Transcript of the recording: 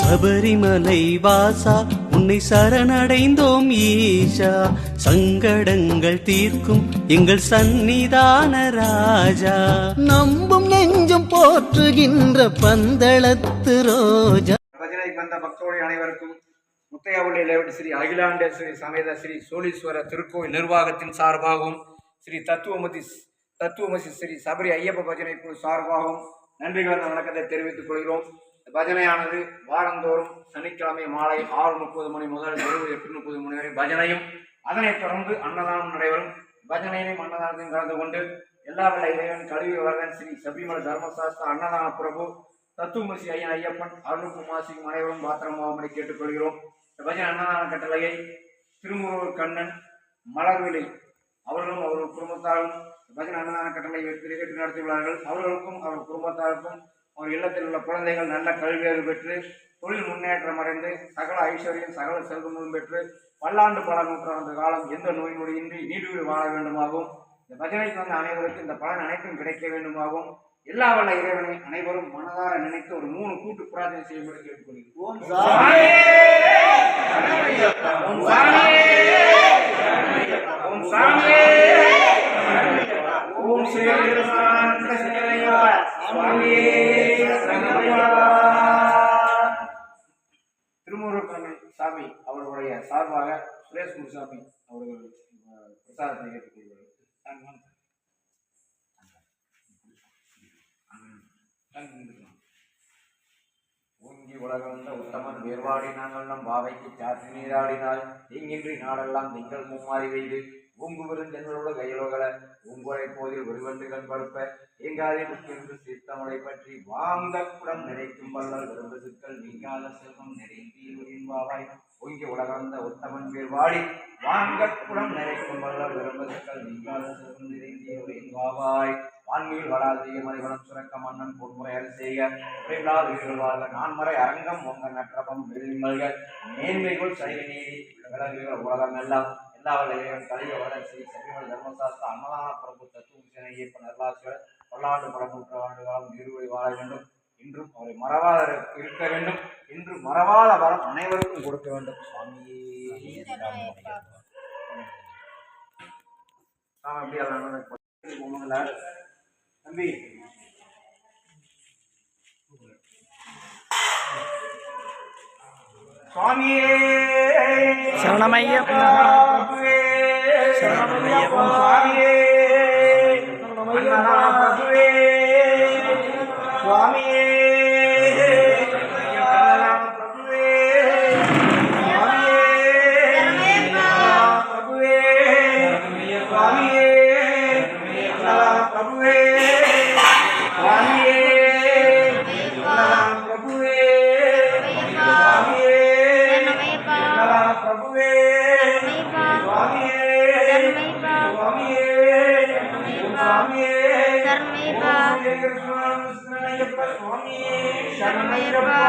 சபரிமலை வாசா உன்னை சரணடைந்தோம் ஈஷா, சங்கடங்கள் தீர்க்கும் எங்கள் சந்நிதான ராஜா, நம்பும் நெஞ்சும் போற்றுகின்ற பந்தளத்து ரோஜா. பஜனைக்கு வந்த பக்தோடைய அனைவருக்கும் முத்தையாவுள்ள ஸ்ரீ அகிலாண்டேஸ்வரி சமேத ஸ்ரீ சோழீஸ்வர திருக்கோயில் நிர்வாகத்தின் சார்பாகவும் ஸ்ரீ தத்துவமசி ஸ்ரீ சபரி ஐயப்ப பஜனை குழு சார்பாகவும் நன்றி கலந்த வணக்கத்தை தெரிவித்துக் கொள்கிறோம். பஜனையானது வாரந்தோறும் சனிக்கிழமை மாலை 6:30 மணி முதல் இரவு 8:30 மணி வரை பஜனையும், அதனைத் தொடர்ந்து அன்னதானம் நடைபெறும். பஜனையிலும் அன்னதானத்தையும் கலந்து கொண்டு எல்லா வல்ல இறைவன் கல்வி வரதன் ஸ்ரீ சபரிமலை தர்மசாஸ்திர அன்னதான பிரபு தத்துவமசி ஐயப்பன் அருள்குமாசிக்கும் அனைவரும் பாத்திரமாகும்படி கேட்டுக்கொள்கிறோம். பஜனை அன்னதான கட்டளையை திருமுருகர் கண்ணன் மலர்விழி அவர்களும் அவர்கள் குடும்பத்தாரும் பஜனை அன்னதான கட்டளை ஏற்று நடத்தியுள்ளார்கள். அவர்களுக்கும் அவர்கள் குடும்பத்தாருக்கும் அவர் இல்லத்தில் உள்ள குழந்தைகள் நல்ல கல்வியறிவு பெற்று தொழில் முன்னேற்றம் அடைந்து சகல ஐஸ்வர்யம் சகல செல்வங்களும் பெற்று பல்லாண்டு பல நூற்றாண்டு காலம் எந்த நோய் நொடியின்றி நீடுவி வாழ வேண்டுமாகவும், இந்த பஜனைக்கு வந்த அனைவருக்கும் இந்த பலன் அனைத்தும் கிடைக்க வேண்டுமாகவும் எல்லா வல்ல இறைவனை அனைவரும் மனதார நினைத்து ஒரு 3 கூட்டு பிரார்த்தனை செய்யும்படி கேட்டுக்கொள்கிறோம். திருமுருகன் சாமி அவர்களுடைய சார்பாக சுரேஷ் குருசாமி அவர்கள் பிரசாதத்தை ஏற்றுக்கொள்கிறார். ஓங்கி உலகந்த உத்தமன் வேர்வாடினாங்கள் நம் பாவைக்கு சாற்றி நீராடினாள் தீங்கின்றி நாடெல்லாம் திங்கள் மும்மாறி வெய்து பூங்கு விருந்தெங்களோட கையிலோகல பூங்கோலை போதில் ஒருவண்டு கண் படுப்ப எங்காதே முக்கின்று சித்தமலை பற்றி வாங்க குடம் நிறைக்கும் வல்லல் விரும்பு சிக்கல் நீங்காத செல்வம் நிறைந்தீரின் பாவாய் ஓங்கி உலகந்த உத்தமன் வேர்வாடி வாங்க குடம் நிறைக்கும் வல்லல் விரும்பு சிக்கல் நீங்காத செல்வம் நிறைந்தீரின் பாவாய் வான்மீள் வளாதிக மணிவனம் சுரக்க மன்னன் பொன்முறை செய்ய உரைவிழாத வீரர்களாக நான்மறை அரங்கம் உங்க நற்றபம் வெள்ளிமல்கள் மேன்மைகள் சைவ நீதி விலகுகிற உலகம் எல்லாம் எல்லா வல்லையும் கலிய வளர் ஸ்ரீ சபரிமலை தர்மசாஸ்திர அன்னதான பிரபு தத்துவ ஐயப்ப நல்லாசிரியர் பல்லாண்டு பல நூற்றாண்டு காலம் நீடுவழி வாழ வேண்டும். இன்றும் அவரை மறவாத இருக்க வேண்டும். இன்று மறவாத வரம் அனைவருக்கும் கொடுக்க வேண்டும். சுவாமியே தம்பி சுவாமியே சரணமையப்பா சரணமையப்பா சுவாமியே பிரபுவே சுவாமியே சரணமையப்பா